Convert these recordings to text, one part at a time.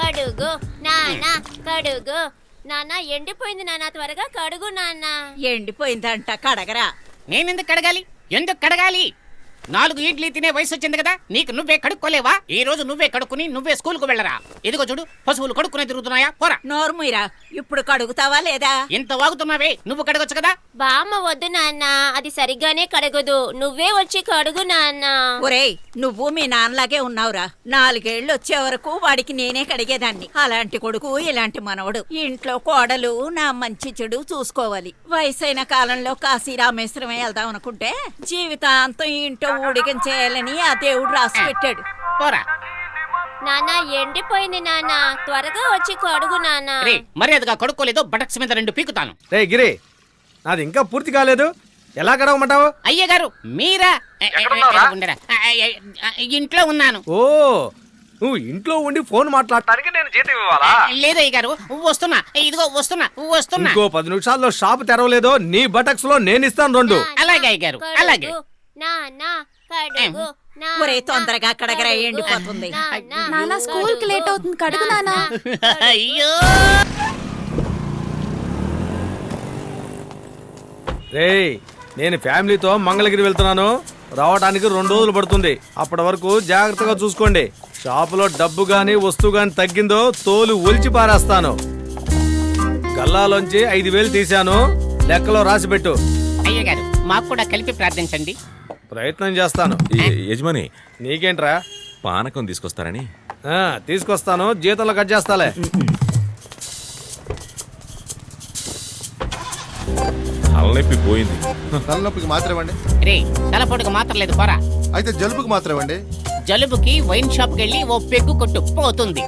కడుగు నాన్న కడుగు నాన్న ఎండిపోయింది నాన్న త్వరగా కడుగు నాన్న. ఎండిపోయిందంట కడగరా. నేనెందుకు కడగాలి? ఎందుకు కడగాలి? 4 ఇడ్లీ తినే వయసు వచ్చింది కదా, నీకు నువ్వే కడుక్కోలేవా? ఈ రోజు నువ్వే కడుక్కుని నువ్వే స్కూల్ కు వెళ్ళరా. ఇదిగో చూడు, పశువులు కడుక్కునే తిరుగుతున్నాయా, పోరా. నోరుమూయరా, ఇప్పుడు కడుగుతావా లేదా? ఇంత వాగుతున్నావే, నువ్వు కడగొచ్చు కదా. బామ్మ వద్దు నాన్న, అది సరిగ్గానే కడగదు, నువ్వే వచ్చి కడుగు నాన్న. ఒరేయ్, నువ్వు మీ నాన్నలాగే ఉన్నావురా. 4 ఏళ్ళు వచ్చే వరకు వాడికి నేనే కడిగేదాన్ని. అలాంటి కొడుకు ఇలాంటి మనవడు. ఇంట్లో కోడలు నా మంచి చెడు చూసుకోవాలి. వయసైన కాలంలో కాశీ రామేశ్వరమే వెళ్దాం అనుకుంటే జీవితాంతం ఇంట్లో ఊడిగం చేయాలని ఆ దేవుడు రాసి పెట్టాడు. పోరా. నాన్న ఎండిపోయింది నాన్న, త్వరగా వచ్చి కడుగు నాన్న. మర్యాదగా కడుక్కోలేదో బటక్స్ మీద 2 పీకుతాను. రే గిరి, నాది ఇంకా పూర్తి కాలేదు, ఎలా కడగమంటావు? అయ్య గారు మీరా? ఇంట్లో ఉన్నాను. ఓ, నువ్వు ఇంట్లో ఉండి ఫోన్ మాట్లాడటానికి నేను జీతం ఇవ్వాలా? లేదయ్య గారు, వస్తున్నా. ఇదిగో వస్తున్నా. ఇంకో 10 నిమిషాల్లో షాప్ తెరవలేదో నీ బటక్స్ లో నేను ఇస్తాను 2. అలాగే అయ్య గారు, అలాగే. నాన్న కడుగు. ఒరే తొందరగా కడగరా, ఎండిపోతుంది. నాన్న స్కూల్ కి లేట్ అవుతుంది, కడుగు నాన్న. అయ్యో రేయ్, నేను ఫ్యామిలీతో మంగళగిరి వెళ్తున్నాను, రావడానికి 2 రోజులు పడుతుంది. అప్పటి వరకు జాగ్రత్తగా చూసుకోండి. షాపులో డబ్బు గాని వస్తువు గాని తగ్గిందో తోలు ఒలిచి పారేస్తాను. గల్లాలోంచి 5,000 తీశాను, లెక్కలో రాసి పెట్టు. అయ్య గారు, మాకు కూడా కలిపి ప్రార్థించండి. ప్రయత్నం చేస్తాను. యజమాని, నీకేంట్రా? పానకం తీసుకొస్తారని. తీసుకొస్తాను, జీతంలో కట్ చేస్తాలే. తలనొప్పి పోయింది. తలనొప్పికి మాత్రం ఇవ్వండి. రే, తలపోటుకు మాత్రం లేదు, పోరా. అయితే జలుబుకి మాత్రం ఇవ్వండి. జలుబుకి వైన్ షాప్ కెళ్ళి ఓ పెగ్గు కొట్టు, పోతుంది.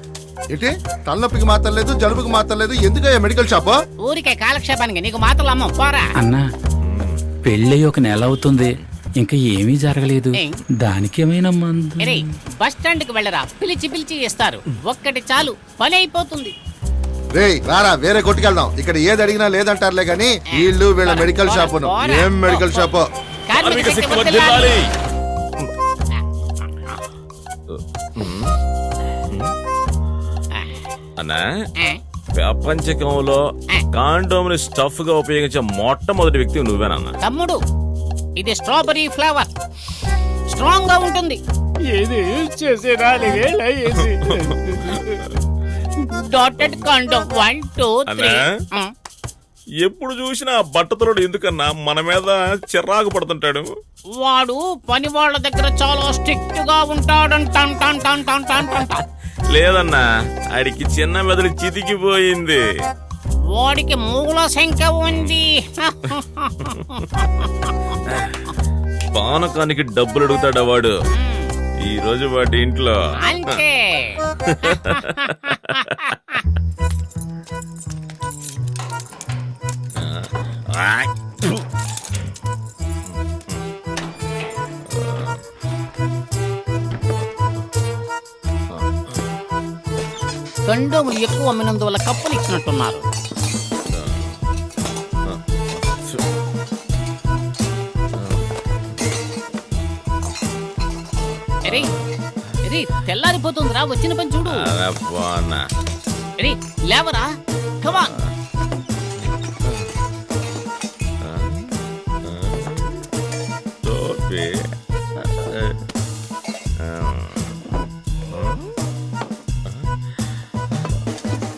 ఏంటి తలనొప్పికి మాత్రం లేదు, జలుబుకి మాత్రం లేదు, ఎందుకయ్యా మెడికల్ షాప్? ఊరికే కాలక్షేపానికి నీకు మాత్రలు అమ్మ, పోరా. అన్నా, పెళ్ళి 1 నెల అవుతుంది, ఇంకా ఏమీ జరగలేదు. దానికేమైనా రే, బస్ స్టాండ్ కి వెళ్ళరా, పిలిచి ఇస్తారు. ఒక్కటి చాలు, పని అయిపోతుంది. రేయ్ రారా, వేరే కొట్టుకెళ్దాం. ఇక్కడ ఏది అడిగినా లేదంటారులే గానీ వీళ్ళు వీళ్ళ మెడికల్ షాప్. ఏం మెడికల్ షాప్? కార్మిక శక్తి వర్ధిల్లాలి. అన్నా, ప్రపంచకంలో కాండోమ్ ని స్టఫ్ గా ఉపయోగించే మొట్టమొదటి వ్యక్తి నువ్వేనన్నా. తమ్ముడు, ఇది స్ట్రాబెరీ ఫ్లేవర్, స్ట్రాంగ్ గా ఉంటుంది. ఇది చేసి 4 ఏళ్ళు అయ్యేది. Dotted condom 1 2 3. ఎప్పుడు చూసినా బట్టతలుడు ఎందుకన్నా మన మీద చిరాకు పడుతుంటాడు? వాడు పని వాళ్ళ దగ్గర చాలా స్ట్రిక్ట్ గా ఉంటాడంట. లేదన్నా, ఆడికి చిన్న మెదడు చితికిపోయింది. వాడికి మూల సంఖ్య ఉంది. పానకానికి డబ్బులు అడుగుతాడా వాడు? ఈ రోజు వాడి ఇంట్లో అంతే. కండోములు ఎక్కువ అమ్మినందువల్ల కప్పులు ఇచ్చినట్టున్నారు. తెల్లారిపోతుందిరా, వచ్చిన పని చూడు. లేవరా, కమాన్.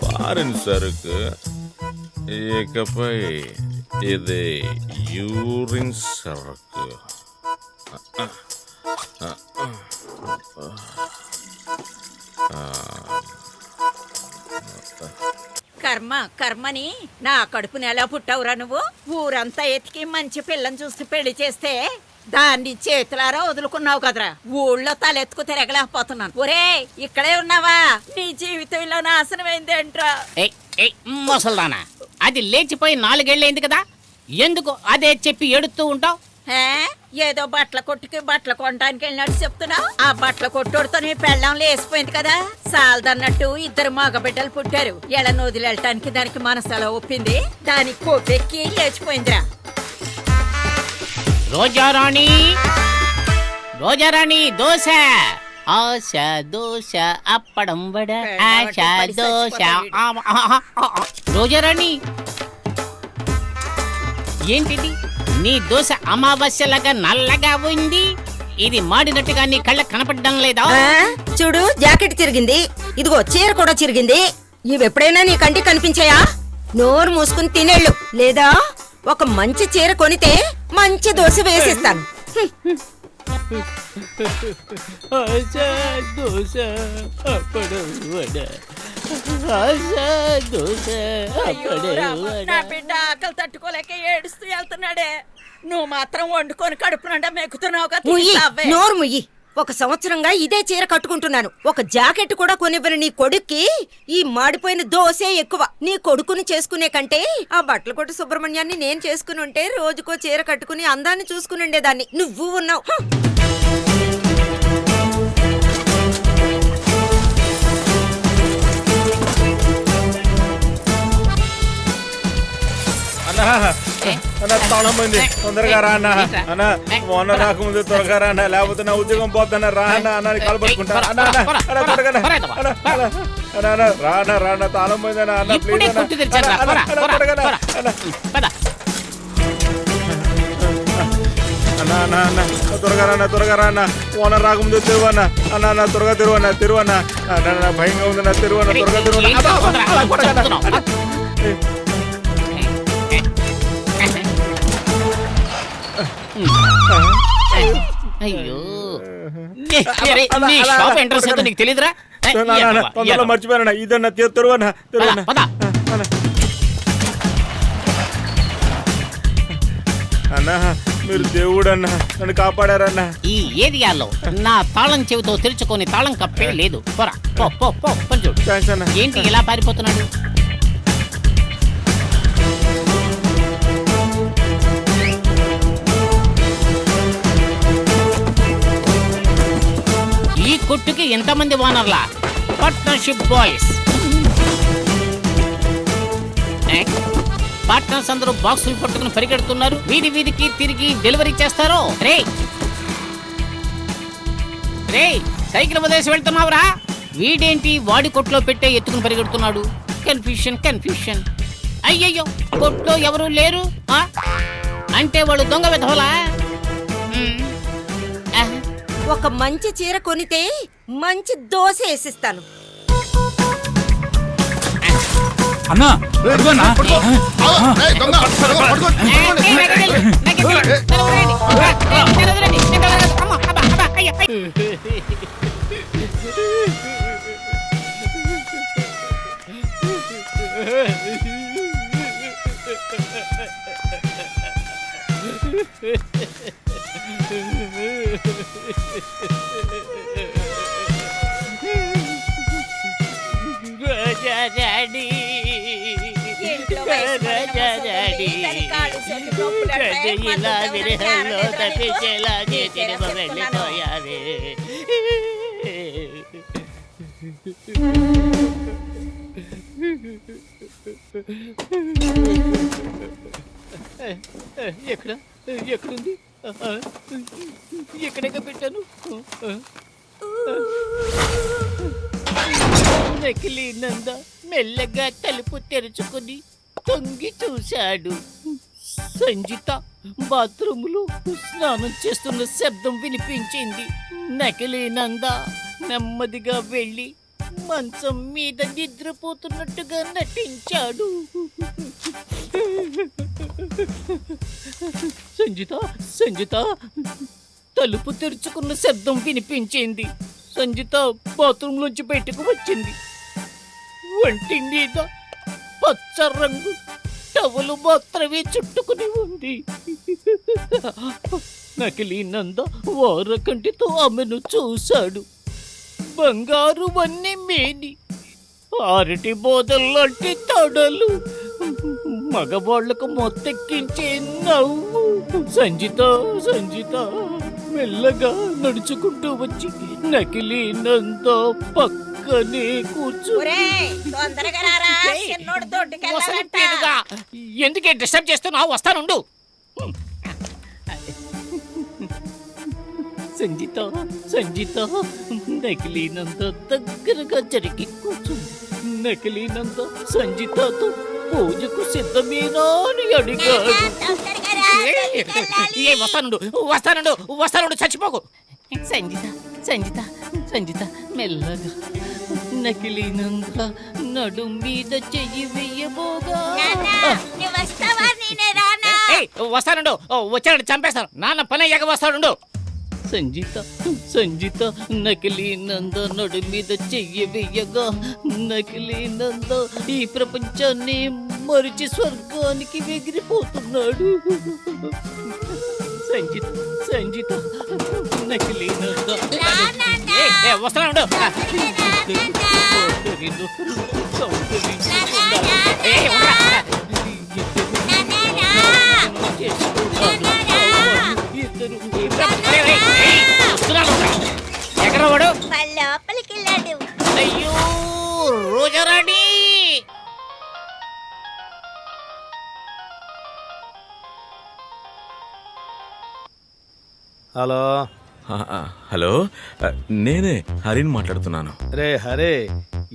ఫారిన్ సరుకు, ఇకపై ఇది యూరిన్ సరుకు. కర్మని నా కడుపుని ఎలా పుట్టావురా నువ్వు? ఊరంతా ఎతికి మంచి పిల్లని చూసి పెళ్లి చేస్తే దాన్ని చేతులారా వదులుకున్నావు కదరా. ఊళ్ళో తలెత్తుకు తిరగలేకపోతున్నాను. ఒరే, ఇక్కడే ఉన్నావా? నీ జీవితంలో నాశనమైందేంట్రా? ముసల్దానా, అది లేచిపోయి 4 ఏళ్ళైంది కదా, ఎందుకు అదే చెప్పి ఏడుస్తూ ఉంటావు? ఏదో బట్టల కొట్టుకి బట్టలు కొనడానికి వెళ్ళినట్టు చెప్తున్నా. ఆ బట్టల కొట్టుడితో నీ పెళ్ళం లేసిపోయింది కదా. సాలదన్నట్టు 2 మగబిడ్డలు పుట్టారు. ఎళ్ళను వదిలేయటానికి దానికి మనసు ఎలా ఒప్పింది, దానికి కొట్టెక్కి లేచిపోయిందిరా. రోజారాణి దోశ. ఆశ దోశ అప్పడం వడ ఆశ దోశ రోజారాణి ఏంటిది నీ దోశ అమావాస్యలాగా నల్లగా ఉంది. ఇది మాడినట్టుగా నీ కళ్ళ కనపడడం లేదా? చూడు జాకెట్ చిరిగింది, ఇదిగో చీర కూడా చిరిగింది. ఇవెప్పుడైనా నీ కంటికి కనిపించాయా? నోరు మూసుకుని తినేళ్ళు, లేదా ఒక మంచి చీర కొనితే మంచి దోశ వేసిస్తాను. నా బిడ్డ ఆకలి తట్టుకోలేక ఏడుస్తూ వెళ్తున్నాడే. నువ్వు మాత్రం వండుకొని కడుపునండా మెక్కుతున్నావుగా. నోరు ముయ్యి. ఒక సంవత్సరంగా ఇదే చీర కట్టుకుంటున్నాను. ఒక జాకెట్ కూడా కొనివ్వని నీ కొడుక్కి ఈ మాడిపోయిన దోసే ఎక్కువ. నీ కొడుకుని చేసుకునే కంటే ఆ బట్టల కొట్టు సుబ్రహ్మణ్యాన్ని నేను చేసుకుని ఉంటే రోజుకో చీర కట్టుకుని అందాన్ని చూసుకుని ఉండేదాన్ని. నువ్వు ఉన్నావు. తాళం పోయింది, తొందరగా రా అన్న. అన్న మొన్న రాకముందు త్వరగా రా అన్న, లేకపోతే నా ఉద్యోగం పోతున్నా. రా అన్న, అన్న కాలు పట్టుకుంటా. అన్న త్వరగా రా అన్న, తాళం పోయిందన్న. అన్న ప్లీజ్ అన్న, అన్న త్వరగా రా అన్న. ఓనర్ రాకముందు తిరువన్న. అన్న అన్న త్వరగా తిరువన్న. అన్న భయంగా ఉందన్న, తిరువన్న త్వరగా తిరువన్న. అయ్యో షాప్ ఎంట్రన్స్ అయితే నీకు తెలియదురా? తొందరలో మర్చిపోయాను. ఇదన్న తిరువన్న. అన్నా మీరు దేవుడు అన్న, నన్ను కాపాడారన్న. ఈ ఏరియాలో నా తాళం చెవితో తెరుచుకొని తాళం కప్పే లేదు. పోరా పో చూడు. థాంక్స్ అన్న. ఏంటి ఇలా పారిపోతున్నాడు? ఈ కొట్టుకి ఎంతమంది ఓనర్లా? Partnership boys. పార్ట్నర్స్ అందరూ బాక్సులు పట్టుకుని పరిగెడుతున్నారు. వీధికి తిరిగి డెలివరీ చేస్తారో? రే సైకిల్ వదిలేసి వెళ్తున్నావురా? వీడేంటి వాడి కొట్లో పెట్టే ఎత్తుకుని పరిగెడుతున్నాడు? కన్ఫ్యూషన్. అయ్యయ్యో, కొట్లో ఎవరు లేరు అంటే వాళ్ళు దొంగ వెధవలా? ఒక మంచి చీర కొనితే మంచి దోశ వేసిస్తాను. అన్నా అడుగన్నా. ఎక్కడుంది? ఎక్కడెక్క పెట్టాను? నకిలీ నంద మెల్లగా తలుపు తెరుచుకుని తొంగి చూశాడు. సంజిత బాత్రూములో స్నానం చేస్తున్న శబ్దం వినిపించింది. నకిలీ నంద నెమ్మదిగా వెళ్ళి మంచం మీద నిద్రపోతున్నట్టుగా నటించాడు. సంజిత తలుపు తెరుచుకున్న శబ్దం వినిపించింది. సంజిత బాత్రూమ్ లోంచి బయటకు వచ్చింది. ఒంటి మీద పచ్చ రంగు టవలు మాత్రమే చుట్టుకుని ఉంది. నకిలీ నంద వారకంటితో ఆమెను చూశాడు. బంగారు వన్నె మేని, ఆరటి బోధల్లాంటి తడలు, మగవాళ్లకు మొత్తెక్కించే నవ్వు. సంజిత మెల్లగా నడుచుకుంటూ వచ్చి నకిలీ నంద పక్కనే ఎందుకే డిస్టర్బ్ చేస్తున్నావు? వస్తానుండు. సంజిత సంజిత నకిలీనంత దగ్గరగా జరిగి కూర్చుంది. నకిలీనంత సంజితతో పూజకు సిద్ధమేనా అని అడిగాడు. ఏ వస్తానుండు వస్తానుండు వస్తానుండు, చచ్చిపోకు. సంజిత సంజిత సంజిత మెల్లగా నకిలీనంత నడుం మీద చెయ్యి వెయ్యబోగా వస్తానుండు, వచ్చాడు చంపేస్తాను. నాన్న పని అయ్యాక వస్తాడు. సంజిత సంజిత నకిలీనంద నడు మీద చెయ్యి వెయ్యగా నకిలీనంద ఈ ప్రపంచాన్ని మరిచి స్వర్గానికి ఎగిరిపోతున్నాడు. సంజిత సంజిత నకిలీనంద వస్తున్నాడు. ఎక్కడ వాడు? లోపలికి వెళ్ళాడు. అయ్యో రోజారాణి, హలో హలో, నేనే హరిని మాట్లాడుతున్నాను. రే హరే,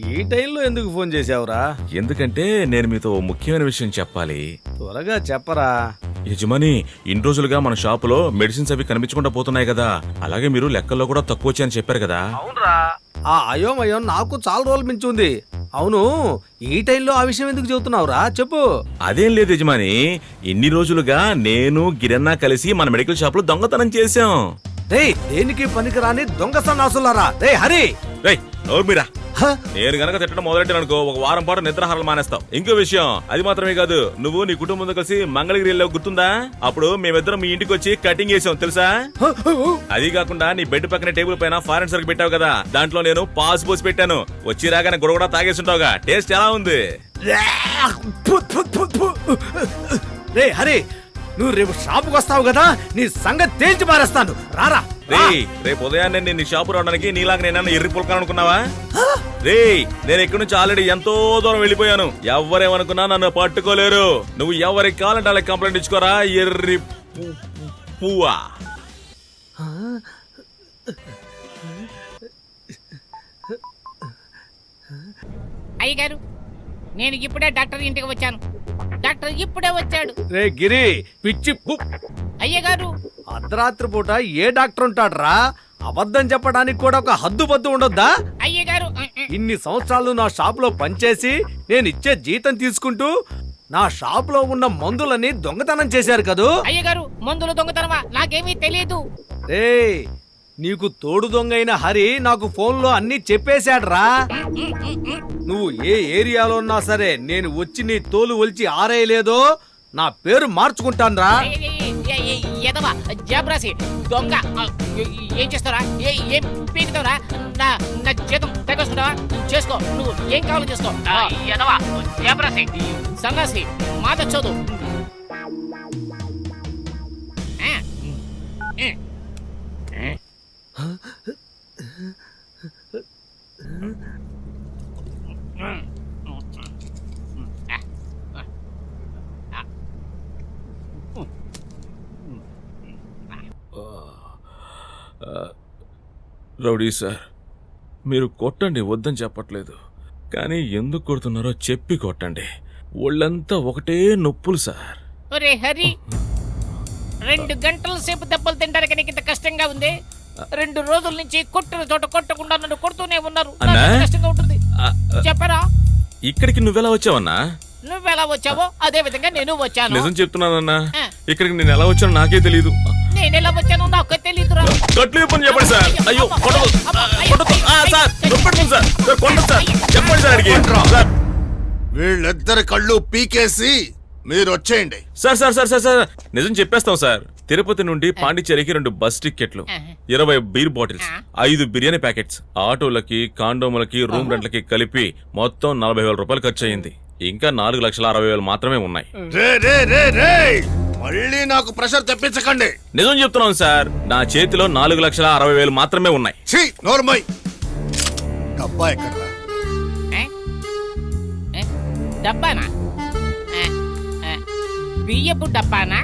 ఈ టైంలో ఎందుకు ఫోన్ చేసావురా? ఎందుకంటే నేను మీతో ఓ ముఖ్యమైన విషయం చెప్పాలి. త్వరగా చెప్పరా. యజమాని, ఇన్ని రోజులుగా మన షాపులో మెడిసిన్స్ అవి కనిపించకుండా పోతున్నాయి కదా, అలాగే మీరు లెక్కల్లో కూడా తక్కువ వచ్చాయని చెప్పారు కదా. అవునరా, ఆ అయోమయం నాకు చాలా రోజులు మించి ఉంది. అవును, ఈ టైంలో ఆ విషయం ఎందుకు చెబుతున్నావురా? చెప్పు. అదేం లేదు యజమాని, ఇన్ని రోజులుగా నేను గిరన్నా కలిసి మన మెడికల్ షాప్ లో దొంగతనం చేశాం. రే, దేనికి పనికిరాని దొంగ సన్నాసులారా. రే హరి, రేయ్ నోరు మీరా. నేను గనక తిట్టడం మొదలెట్టాననుకో ఒక వారం పాటు నిద్రాహారాలు మానేస్తావు. ఇంకో విషయం, అది మాత్రమే కాదు, నువ్వు నీ కుటుంబంతో కలిసి మంగళగిరి వెళ్ళావు గుర్తుందా? అప్పుడు మేమిద్దరం మీ ఇంటికి వచ్చి కటింగ్ చేసాం తెలుసా? అది కాకుండా నీ బెడ్ పక్కన టేబుల్ పైన ఫారెన్ సరుకు పెట్టావు కదా, దాంట్లో నేను పాస్ పోసి పెట్టాను. వచ్చి రాగానే గొడవ తాగేస్తుంటావుగా. టేస్ట్ ఎలా ఉంది? రే హరి, నువ్వు రేపు షాపుకి వస్తావు కదా, నీ సంగతి తేల్చి మారేస్తాను. రారా. రేపు ఉదయాన్నే నేను షాపు రావడానికి నీలాగా నేను ఎర్రి పుల్కాలనుకున్నావా? రే, నేను ఇక్కడి నుంచి ఆల్రెడీ ఎంతో దూరం వెళ్ళిపోయాను. ఎవరేమనుకున్నా నన్ను పట్టుకోలేరు. నువ్వు ఎవరికి కావాలంటే వాళ్ళకి కంప్లైంట్ ఇచ్చుకోరా, ఎర్రి పువ్వా. అయ్యగారు, నేను ఇప్పుడే డాక్టర్ ఇంటికి వచ్చాను. డాక్టర్ ఇప్పుడే వచ్చాడు. రే గిరి, పిచ్చి అయ్యగారు, అర్ధరాత్రి పూట ఏ డాక్టర్ ఉంటాడ్రా? అబద్ధం చెప్పడానికి కూడా ఒక హద్దు పద్దు ఉండొద్దా? అయ్యగారు, ఇన్ని సంవత్సరాలు నా షాపులో పనిచేసి నేను ఇచ్చే జీతం తీసుకుంటూ నా షాపులో ఉన్న మందులని దొంగతనం చేశారు కదూ. అయ్యగారు, మందులు దొంగతనమా? నాకేమీ తెలియదు. రే, నీకు తోడు దొంగైన హరి నాకు ఫోన్లో అన్ని చెప్పేశాడ్రా. నువ్వు ఏ ఏరియాలో ఉన్నా సరే నేను వచ్చి నీ తోలు ఒలిచి ఆరేయలేదో నా పేరు మార్చుకుంటాన్రా. ఎదవా జాబ్రాసి దొంగ, ఏం చేస్తారా? ఏం పీకుతావరా? నా జీతం తగ్గొస్తుంటావా? చేసుకో, నువ్వు ఏం కావాలో చేసుకో. ఎదవా జాబ్రాసి సన్నాసి మాదొచ్చోదు. రౌడీ సార్, మీరు కొట్టండి, వద్దని చెప్పట్లేదు, కానీ ఎందుకు కొడుతున్నారో చెప్పి కొట్టండి. ఒళ్ళంతా ఒకటే నొప్పులు సార్. ఒరే హరి, 2 గంటల సేపు దెబ్బలు తినడానికి నీకు ఇంత కష్టంగా ఉంది? 2 రోజుల నుంచి కొట్టిన చోట కొట్టకుండా నన్ను కొడుతూనే ఉన్నారు. కష్టంగా ఉంటుంది చెప్పరా? ఇక్కడికి నువ్వెలా వచ్చావన్నా? నువ్వెలా వచ్చావో అదే విధంగా నేను వచ్చాను. నిజం చెప్తున్నానన్నా, ఇక్కడికి నేను ఎలా వచ్చానో నాకే తెలియదు. నేను ఎలా వచ్చానో నాకు తెలియదురా. కట్లు పని చెప్పండి సార్. అయ్యో కొట్టదు, కొట్టదు సార్, నొప్పడుతుంది సార్. కొట్టదు సార్, చెప్పండి సార్. అడిగి వీళ్ళిద్దరి కళ్ళు పీకేసి మీరు వచ్చేయండి. Sir sir sir sir sir నిజం చెప్పేస్తాం సార్. తిరుపతి నుండి పాండిచ్చేరికి 2 బస్ టికెట్లు, 20 బీర్ బాటిల్స్, 5 బిర్యానీ ప్యాకెట్స్, ఆటోలకి, కాండోములకి, రూమ్ రెంట్లకి కలిపి మొత్తం 40,000 రూపాయలు ఖర్చు అయింది. ఇంకా 4,60,000 మాత్రమే ఉన్నాయి. మళ్ళీ నాకు ప్రెషర్ తెప్పించకండి. నిజం చెప్తున్నాను సార్, నా చేతిలో 4,60,000 మాత్రమే ఉన్నాయి. నోర్మై, డబ్బా ఎక్కడ? డబ్బానా? బియ్యపు డబ్బానా?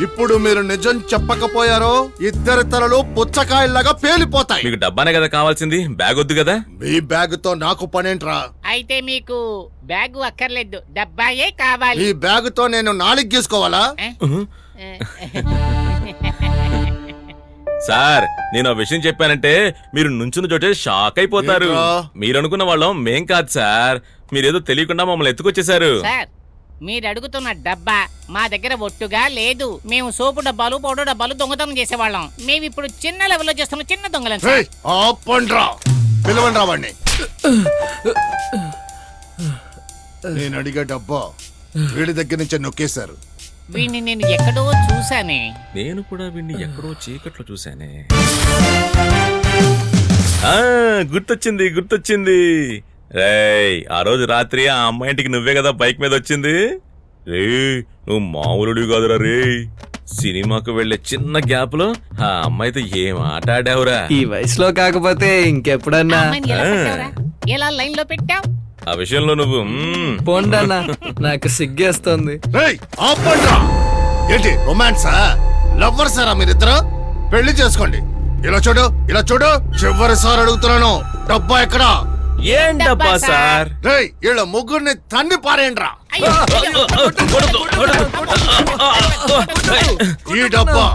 ఇప్పుడు మీరు నిజం చెప్పకపోయారో ఇద్దరి తలలు పుచ్చకాయల్లాగా పేలిపోతాయి. మీకు డబ్బానే కదా కావాల్సింది, బ్యాగ్ వద్దు కదా. మీ బ్యాగ్ తో నాకు పనేంట్రా? అయితే మీకు బ్యాగు అక్కర్లేదు, డబ్బాయే కావాలి. ఈ బ్యాగ్ తో నేను నాలుగు గీసుకోవాలా? సార్ నేను ఆ విషయం చెప్పానంటే మీరు నుంచున్న చోటే షాక్ అయిపోతారు. ఏంట్రా? మీరు అనుకున్న వాళ్ళం మేం కాదు సార్, మీరేదో తెలియకుండా మమ్మల్ని ఎత్తుకొచ్చేసారు. సార్ మీరు అడుగుతున్న డబ్బా మా దగ్గర ఒట్టుగా లేదు. మేము సోపు డబ్బాలు పౌడర్ డబ్బాలు దొంగతనం చేసేవాళ్ళం. మేము ఇప్పుడు చిన్న లెవెల్లో చేస్తున్న చిన్న దొంగలం సార్. ఏయ్, ఆపండ్రా. పిలవండ్రా వాడిని. నేను అడిగే డబ్బా వీడి దగ్గర నుంచే నొక్కేశారు. వీడిని నేను ఎక్కడో చూసానే. నేను కూడా వీడిని ఎక్కడో చీకట్లో చూశానే. గుర్తొచ్చింది గుర్తొచ్చింది. రేయ్ ఆ రోజు రాత్రి ఆ అమ్మాయి ఇంటికి నువ్వే కదా బైక్ మీద వచ్చింది. రే నువ్వు మామూలుడు కాదురా రే. సినిమాకు వెళ్లే చిన్న గ్యాప్ లో ఆ అమ్మాయితో ఏం ఆట ఆడావురా. ఈ వయసులో కాకపోతే ఇంకెప్పుడన్నా. అమ్మాయిని ఎలా పెట్టావురా? ఎలా లైన్ లో పెట్టావు? ఆ విషయంలో నువ్వు పోండన్నా, నాకు సిగ్గేస్తుంది. రేయ్, ఆపండ్రా. ఏంటి రొమాన్సా? లవ్వర్సారా మీరిద్దరు? పెళ్లి చేసుకోండి. ఇలా చూడు ఇలా చూడు, చివరిసారి అడుగుతున్నాను, డబ్బా ఎక్కడా? ఏం డబ్బా సార్? రేయ్ వీళ్ళ ముగ్గురిని తన్ని పారేయండ్రా. ఈ డబ్బా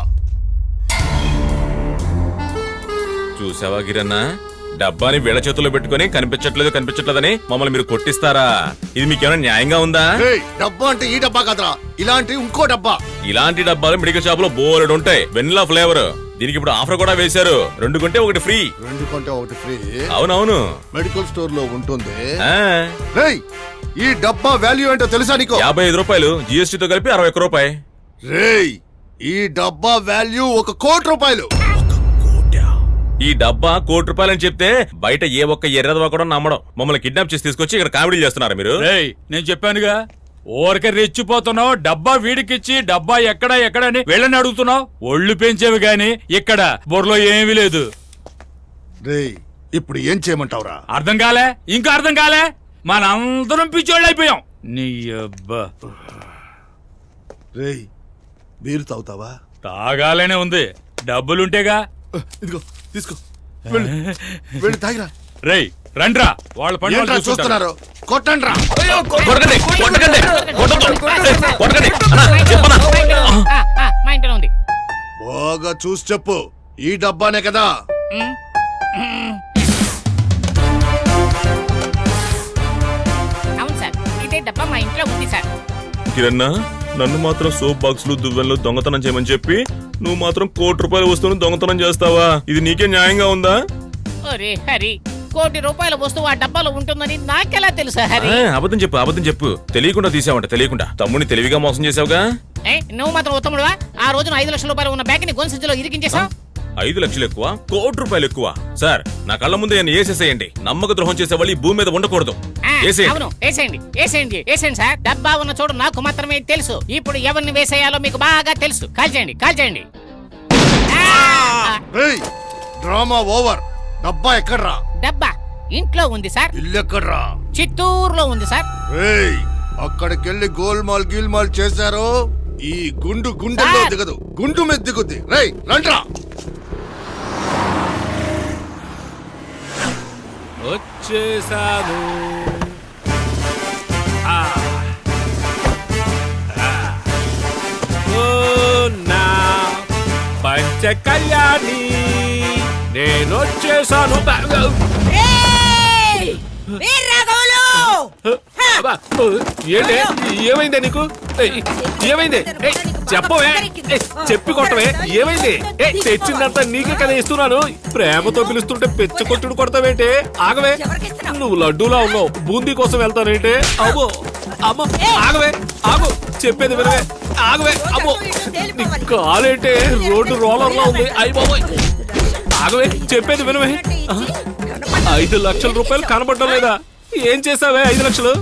చూసావా గిరన్నా, డబ్బాని వీళ్ళ చేతుల్లో పెట్టుకుని కనిపించట్లేదని మమ్మల్ని మీరు కొట్టిస్తారా? ఇది మీకేమైనా న్యాయంగా ఉందా? రేయ్, డబ్బా అంటే ఈ డబ్బా కదరా, ఇలాంటి ఇంకో డబ్బా. ఇలాంటి డబ్బాలు మెడికల్ షాప్ లో బోలెడు ఉంటాయి. Vanilla flavour. దీనికి ఇప్పుడు ఆఫర్ కూడా వేశారు, 2 కొంటే 1 ఫ్రీ. 2 కొంటే 1 ఫ్రీ. అవునవును, మెడికల్ స్టోర్ లో ఉంటుంది. ఆ, రేయ్ ఈ డబ్బా వాల్యూ ఏంటో తెలుసా నీకు? 55 రూపాయలు, GST తో కలిపి 61 రూపాయి. రేయ్ ఈ డబ్బా వాల్యూ 1 కోటి రూపాయలు. ఈ డబ్బా 1 కోటి రూపాయలు అని చెప్తే బయట ఏ ఒక్క ఎర్రదవా కూడా నమ్మడం. మమ్మల్ని కిడ్నాప్ చేసి తీసుకొచ్చి ఇక్కడ కామెడీ చేస్తున్నారు మీరు. నేను చెప్పానుగా, ఊరికే రెచ్చిపోతున్నావు. డబ్బా వీడికిచ్చి డబ్బా ఎక్కడని వెళ్ళని అడుగుతున్నావు. ఒళ్ళు పెంచేవి గాని ఇక్కడ బుర్రలో ఏమీ లేదు. రేయ్ ఇప్పుడు ఏం చేయమంటావురా? అర్థం కాలే? ఇంకా అర్థం కాలే? మనందరం పిచ్చోళ్ళు అయిపోయాం. నీ అబ్బా, రేయ్ బీరు తాగుతావా? తాగాలనే ఉంది, డబ్బులుంటేగా. ఇదిగో తీసుకో, వెళ్ళు. వెళ్ళి తాగిరా. రేయ్ రండ్రా, వాళ్ళ పని వాళ్ళు ఏంట్రా చూసుకుంటారు. చూస్తున్నారు? కొట్టండ్రా. మా ఇంట్లో ఉంది. బాగా చూసి చెప్పు, ఈ డబ్బానే కదా? అవును సార్, ఇదే డబ్బా మా ఇంట్లో ఉంది సార్. కిరణ్, నన్ను మాత్రం సోప్ బాక్సులు దువ్వెనలు దొంగతనం చేయమని చెప్పి నువ్వు మాత్రం 1 కోటి రూపాయల వస్తువును దొంగతనం చేస్తావా? ఇది నీకే న్యాయంగా ఉందా? ఒరే హరి, 1 కోటి రూపాయల వస్తువు ఆ డబ్బాలో ఉంటుందని నాకెలా తెలుసా హరి? అబద్ధం చెప్పు. తెలియకుండా తీసావంట, తెలియకుండా. తమ్ముడిని తెలివిగా మోసం చేసావుగా. నువ్వు మాత్రం ఉత్తముడువా? ఆ రోజున 5 లక్షల రూపాయలు ఉన్న బ్యాగ్ ని గొంసెంచులో ఇరికించేసావు. 5 లక్షలు ఎక్కువ, 1 కోటి రూపాయలు ఎక్కువ. సార్ నా కళ్ళ ముందే ఆయన వేసేసేయండి. నమ్మక ద్రోహం చేసే వాళ్ళు ఈ భూమి మీద ఉండకూడదు. అవును, వేసేయండి సార్. డబ్బా ఉన్న చోటు నాకు మాత్రమే తెలుసు. ఇప్పుడు ఎవరిని వేసేయాలో మీకు బాగా తెలుసు. కాల్చేయండి. రేయ్ డ్రామా ఓవర్. డబ్బా ఎక్కడ్రా? డబ్బా ఇంట్లో ఉంది సార్. ఇల్లు ఎక్కడ్రా? చిత్తూరులో ఉంది సార్. రేయ్ అక్కడికెళ్ళి గోల్మాల్ గీల్మాల్ చేశారో ఈ గుండెల్లో దిగదు, గుండు మీద దిగుద్ది. రేయ్ రండ్రా. వచ్చేసాను. పంచ కళ్యాణి నేను వచ్చేసాను. ఏంటి, ఏమైందే నీకు? ఏమైంది? చెప్పవే, చెప్పి కొట్టవే. ఏమైంది? తెచ్చిందంతా నీకే కదా ఇస్తున్నాను. ప్రేమతో పిలుస్తుంటే పెచ్చ కొట్టుడు కొడతావేంటే? ఆగవే, నువ్వు లడ్డూలా ఉన్నావు. బూందీ కోసం వెళ్తానంటే అమ్మో అమ్మ. ఆగవే, ఆగు, చెప్పేది వినవే. ఆగవే, అమ్మో నీ కాలేంటే రోడ్డు రోలర్లా ఉంది. అయ్య బాబోయ్, ఆగవే, చెప్పేది వినవే. 5 లక్షల రూపాయలు కనబడడం లేదా? ఏం చేసావే 5 లక్షలు?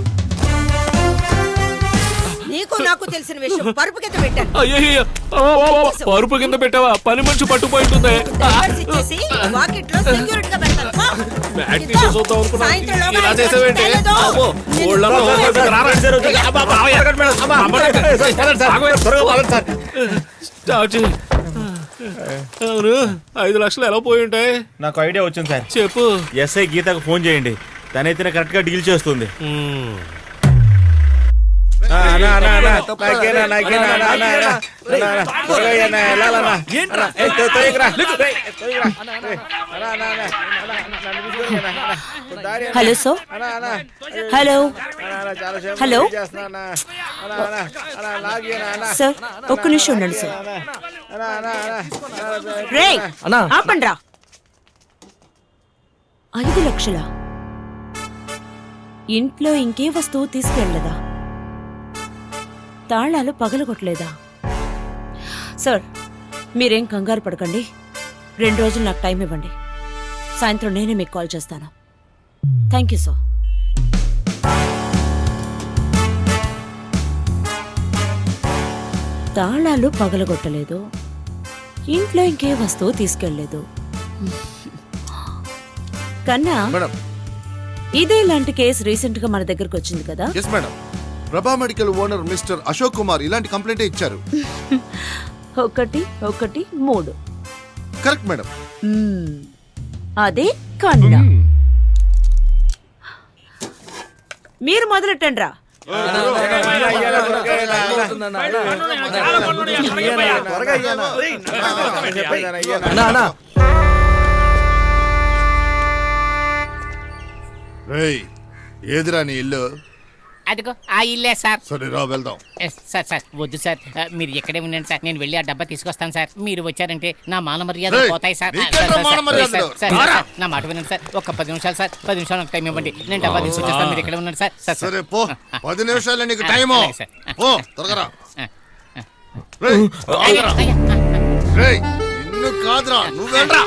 నీకు నాకు తెలిసిన విషయం పరుపు కింద పెట్టాను. అయ్యో, పరుపు కింద పెట్టావా? పని మనిషి పట్టుపోయి ఉంటుంది. వాకిట్లో సెక్యూరిటీగా పెడతాను. ప్రాక్టీస్ చూద్దాం అనుకున్నా, సాయంత్రంలోగా ఇలా చేసావేంటి? అమ్మో, ఊళ్ళో స్టార్ట్ చెయ్యి. అవును 5 లక్షలు ఎలా పోయి ఉంటాయి? నాకు ఐడియా వచ్చింది సార్. చెప్పు. ఎస్ఐ గీతకు ఫోన్ చేయండి, తనైతే కరెక్ట్ గా డీల్ చేస్తుంది. Hello sir. Hello hello sir, ఒక్క నిమిషం ఉండండి సార్. రే ఆపండ్రా. 5 లక్షలా? ఇంట్లో ఇంకే వస్తువు తీసుకెళ్ళదా? తాళాలు పగలగొట్టలేదా? సార్ మీరేం కంగారు పడకండి, 2 రోజులు నాకు టైం ఇవ్వండి. సాయంత్రం నేనే మీకు కాల్ చేస్తాను. Thank you sir. తాళాలు పగలగొట్టలేదు, ఇంట్లో ఇంకే వస్తువు తీసుకెళ్లేదు. కన్నా ఇదే లాంటి కేసు రీసెంట్ గా మన దగ్గరకు వచ్చింది కదా? Yes madam. Prabha medical owner mister Ashok Kumar ఇలాంటి కంప్లైంట్ ఇచ్చారు. 1-1-3 కరెక్ట్ మేడం. అదే కన్నా. మీరు మొదలెట్టండి రా. రేయ్, ఏదిరా నీ ఇల్లు? అదిగో ఆ ఇల్లే సార్. సరే రా వెళ్దాం. సార్ వద్దు సార్, మీరు ఎక్కడే ఉండండి సార్, నేను వెళ్ళి ఆ డబ్బా తీసుకొస్తాను సార్. మీరు వచ్చారంటే నా మాన మర్యాద రేయ్, పోతాయి సార్. నీకేంట్రా మాన మర్యాదలు? నా మాట వినండి సార్, ఒక్క 10 నిమిషాలు సార్, 10 నిమిషాలు నాకు టైం ఇవ్వండి, నేను డబ్బా తీసుకొచ్చేస్తాను. మీరు ఎక్కడ ఉండండి సార్. సరే పో, 10 నిమిషాలు నీకు టైం. అలాగే సార్. పో త్వరగా రా. రేయ్, ఆగురా. రేయ్, నిన్ను కాదురా, నువ్వు వెళ్ళరా.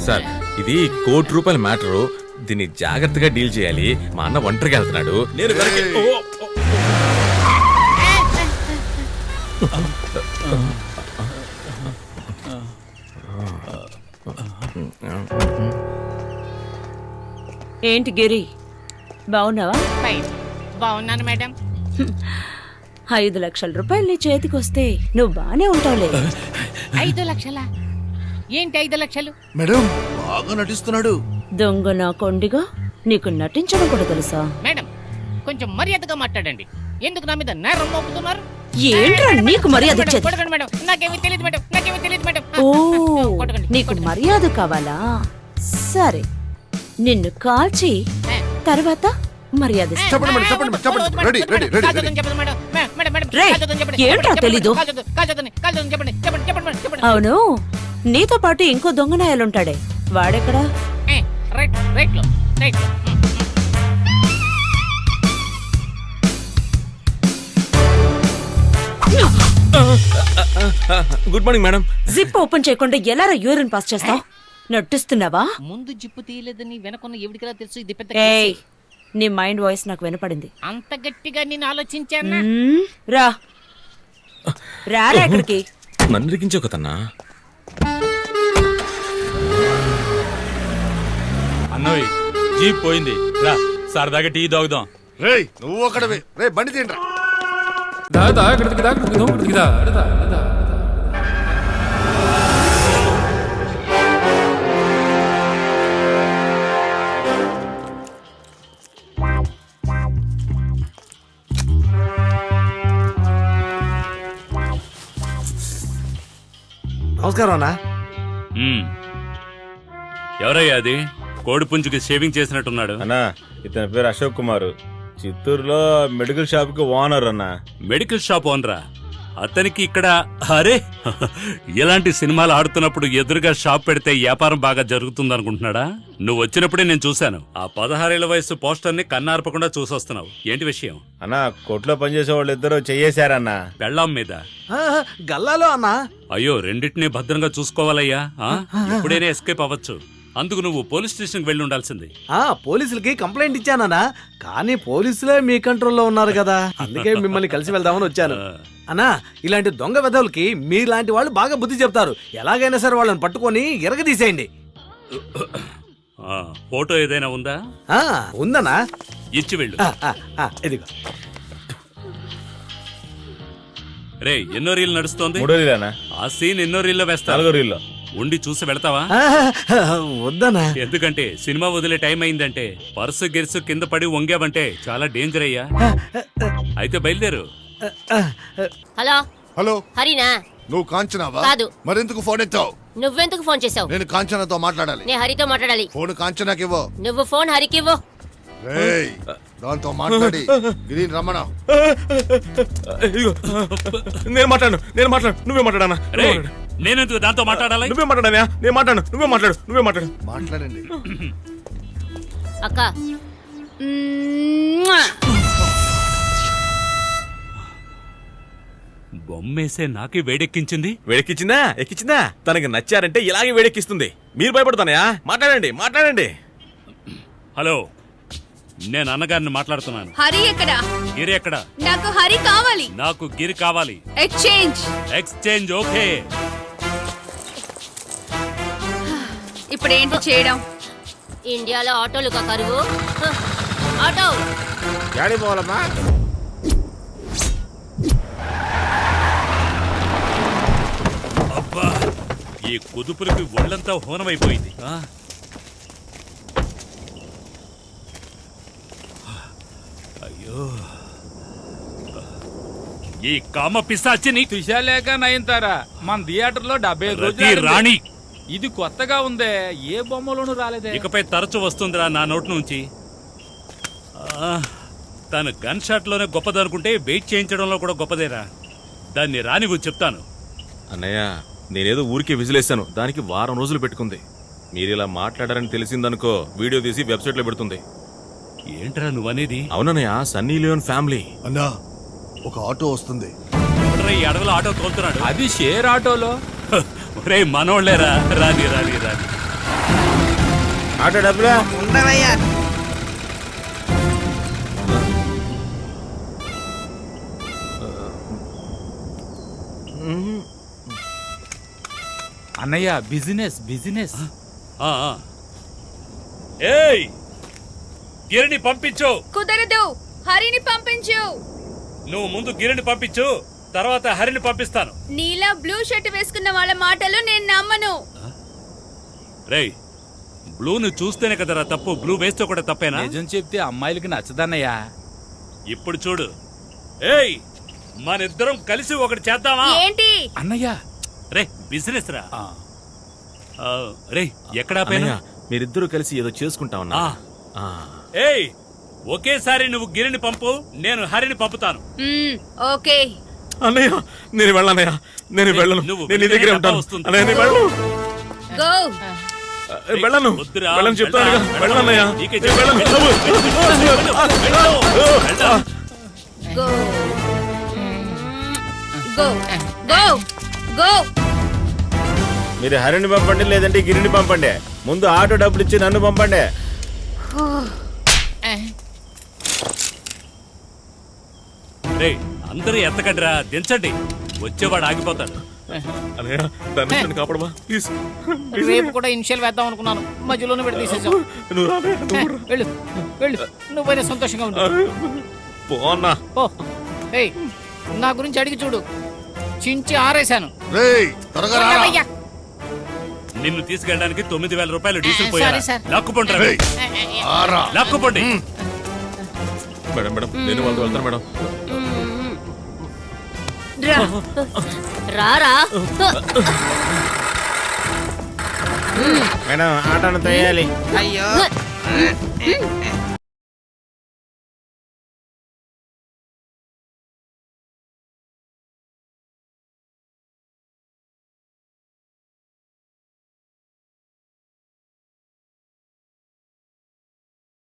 సార్ ఇది ₹1,00,00,000 మ్యాటరు, దీన్ని జాగ్రత్తగా డీల్ చేయాలి. మా అన్న ఒంటరిగా వెళ్తున్నాడు, నేను ఏంటి గిరి, బాగున్నావా? బాగున్నాను మేడం. 5 లక్షల రూపాయలు నీ చేతికి వస్తే నువ్వు బానే ఉంటావులే. 5 లక్షలా? ఏంటి 5 లక్షలు? మేడం బాగా నటిస్తున్నాడు. దొంగ నా కొండిగా నీకు నటించడం కూడా తెలుసా? మేడం కొంచెం మర్యాదగా మాట్లాడండి, ఎందుకు నా మీద నేరం మోపుతున్నారు? ఏంట్రా నీకు మర్యాద ఇచ్చేది? కొట్టకండి మేడం, నాకేమీ తెలియదు మేడం, నాకేమీ తెలియదు మేడం. ఓ, కొట్టకండి, నీకు కొట్టకండి. మర్యాద కావాలా? సరే, నిన్ను కాల్చి తర్వాత మర్యాద ఇస్తా. చెప్పండి మేడం, చెప్పండి మేడం, చెప్పండి. Ready ready ready ready. రేయ్, ఏంట్రా తెలీదు? అవును, నీతో పాటు ఇంకో దొంగనాయాలుంటాడే, వాడెక్కడా? Good morning madam. Zip open చేయకుండా ఎలా యూరిన్ పాస్ చేస్తావు? నటిస్తున్నావా? ముందు జిప్పు తీయలేదని వెనకున్న ఎవరికిలా తెలుసు? ఇది పెద్ద ఏయ్, నీ మైండ్ వాయిస్ నాకు వినపడింది. అంత గట్టిగా నేను ఆలోచించానా? రా రారా ఇక్కడికి. నన్ను ఇరికించే కదన్నా. అన్నోయ్ జీప్ పోయింది, రా సరదాగా టీ తాగుదాం. రేయ్, నువ్వు ఒకడవే. రేయ్, బండి తీయండిరా. నమస్కారం అన్నా. ఎవరయ్యా అది? కోడి పుంజుకి షేవింగ్ చేసినట్టున్నాడు. అన్నా ఇతని పేరు అశోక్ కుమార్, చిత్తూరులో మెడికల్ షాప్ కి ఓనర్ అన్నా. మెడికల్ షాప్ ఓనరా? అతనికి ఇక్కడ అరే ఇలాంటి సినిమాలు ఆడుతున్నప్పుడు ఎదురుగా షాప్ పెడితే వ్యాపారం బాగా జరుగుతుంది అనుకుంటున్నాడా? నువ్వు వచ్చినప్పుడే నేను చూశాను. ఆ 16 ఏళ్ల వయసు పోస్టర్ ని కన్నార్పకుండా చూసొస్తున్నావు. ఏంటి విషయం? అన్నా కొట్లో పనిచేసే వాళ్ళు ఇద్దరు చెయ్యేశారన్నా. పెళ్ళాం మీద గల్లాలో అన్నా. అయ్యో, రెండింటినీ భద్రంగా చూసుకోవాలయ్యా. ఎప్పుడైనా ఎస్కేప్ అవ్వచ్చు. అందుకు నువ్వు పోలీస్ స్టేషన్ వెళ్ళి ఉండాల్సింది. పోలీసులకి కంప్లైంట్ ఇచ్చానన్నా, కానీ పోలీసులే మీ కంట్రోల్లో ఉన్నారు కదా, అందుకే మిమ్మల్ని కలిసి వెళ్దామని వచ్చాను. అన్నా, ఇలాంటి దొంగ వెధవులకి మీలాంటి వాళ్ళు బాగా బుద్ధి చెప్తారు. ఎలాగైనా సరే వాళ్ళని పట్టుకొని ఎరగదీసేయండి. ఫోటో ఏదైనా ఉందా? ఉందన్నా, ఇచ్చి వెళ్ళు. ఇదిగో. రే ఎన్నో రీల్ నడుస్తోంది? 3 రీలేనా? ఆ సీన్ ఎన్నో రీల్లో వేస్తా. 4 రీల్లో. ఉండి చూసి వెళతావా? వద్దనా? ఎందుకంటే సినిమా వదిలే టైం అయిందంటే పర్సు గిర్సు కింద పడి వంగావంటే చాలా డేంజర్ అయ్యా. అయితే బయలుదేరు. హలో హలో, హరినా? నువ్వు కాంచనావా? కాదు. మరెందుకు ఫోన్ ఎత్తావు? నువ్వెందుకు ఫోన్ చేసావు? నేను కాంచనాతో మాట్లాడాలి. నేను హరితో మాట్లాడాలి. ఫోన్ కాంచనాకి ఇవ్వు. నువ్వు ఫోన్ హరికి ఇవ్వు. రేయ్, దాంతో మాట్లాడి గిరిని రమ్మనా. ఇదిగో, నేను మాట్లాడు నువ్వే మాట్లాడానా? రే నేనెందుకు దాంతో మాట్లాడాలి? నువ్వే మాట్లాడానా? నేను మాట్లాడు, నువ్వే మాట్లాడు. మాట్లాడండి. అక్క బొమ్మేసే నాకే వేడెక్కించింది. ఎక్కించిందా? తనకి నచ్చారంటే ఇలాగే వేడెక్కిస్తుంది. మీరు భయపడతానయా? మాట్లాడండి. హలో, నేను అన్నగారిని మాట్లాడుతున్నాను. హరి ఎక్కడ? గిరి ఎక్కడ? నాకు హరి కావాలి. నాకు గిరి కావాలి. ఎక్స్చేంజ్. ఓకే. ఇప్పుడు ఏంటి చేయడం? ఇండియాలో ఆటోలు కరువు. ఆటో గాడి పోవాలమ్మా. అబ్బా, ఈ కుదుపులకి ఒళ్ళంతా హోనమైపోయింది. అయ్యో, ఈ కామ పిశాచిని త్రిశాలేక నయనతారా మన థియేటర్ లో 75 రోజులు రాణి. ఇది కొత్తగా ఉందే, ఏ బొమ్మలోనూ రాలేదే. ఇకపై తరచు వస్తుందిరా నా నోటి నుంచి. తను గన్ షాట్ లోనే గొప్పదనుకుంటే వెయిట్ చేయించడంలో కూడా గొప్పదేరా. దాన్ని రానివ్వు, చెప్తాను. అన్నయ్య, నేనేదో ఊరికే విజిలేశాను. దానికి వారం రోజులు పెట్టుకుంది. మీరు ఇలా మాట్లాడారని తెలిసిందనుకో, వీడియో తీసి వెబ్సైట్ లో పెడుతుంది. ఏంట్రా నువ్వనేది? అవునన్నయ్య, సన్నీ లియోన్ ఫ్యామిలీ. అన్నా, ఒక ఆటో వస్తుంది. ఎవడ్రా ఈ అడవిలో ఆటో తోలుతున్నాడు? అది షేర్ ఆటోలో. రే మనోళ్ళేరా, రాని. ఆటో డబ్బులా ఉండవయ్యా. అన్నయ్య బిజినెస్. ఏయ్, గిరిని పంపించు. కుదరదు. హరిని పంపించు. నువ్వు ముందు గిరిని పంపించు, తర్వాత హరిని పంపిస్తాను. నీలా బ్లూ షర్ట్ వేసుకున్న వాళ్ళ మాటలు నేను నమ్మను. రేయ్, బ్లూను చూస్తేనే కదరా తప్పు, బ్లూ వేస్తే కూడా తప్పేనా? నిజం చెప్తే అమ్మాయిలకి నచ్చదన్నయ్యా. ఇప్పుడు చూడు. ఏయ్, మనిద్దరం కలిసి ఒకటి చేద్దామా? ఏంటి? అన్నయ్య, రే బిజినెస్ రా. రే ఎక్కడా అన్నయ్య, మీరిద్దరూ కలిసి ఏదో చేసుకుంటామన్నా. ఏయ్, ఒకేసారి నువ్వు గిరిని పంపు, నేను హరిని పంపుతాను. ఓకే. అన్నయ్య, నేను వెళ్ళనయ్యా. నేను వెళ్ళను. నేను నీ దగ్గరే ఉంటాను. అన్నయ్య, నేను వెళ్ళను. గో. వెళ్ళను. వద్దురా, వెళ్ళను చెప్తాను. వెళ్ళనయ్యా. నీకే నేను వెళ్ళను. గో. గో. గో. గో. మీరు హరిని పంపండి, లేదంటే గిరిని పంపండి. ముందు ఆటో డబ్బులు ఇచ్చి నన్ను పంపండి. రే అందరూ ఎత్తకండిరా, దించండి. వచ్చేవాడు ఆగిపోతాడు. అన్నయ్య, దాన్ని నన్ను కాపాడమా ప్లీజ్. రేపు కూడా ఇనిషియల్ వేద్దాం అనుకున్నాను, మధ్యలోనే పెట్టి తీసేసాం. నువ్వు రావే, నువ్వు కూడా. వెళ్ళు, నువ్వైనా సంతోషంగా ఉండు. పో అన్నా. ఓ ఏయ్, నా గురించి అడిగి చూడు, చించి ఆరేశాను. రేయ్, త్వరగా రా. అయ్యా, నిన్ను తీసుకెళ్ళడానికి 9,000 రూపాయలు డీజిల్ పోయారా? Sorry sir. లాక్కుపోండి రా. రేయ్, ఆరా. లాక్కుపోండి. మేడం, నేను వాళ్ళతో వెళ్తాను మేడం. రారా. మేడం, ఆటోను తోయాలి. అయ్యో.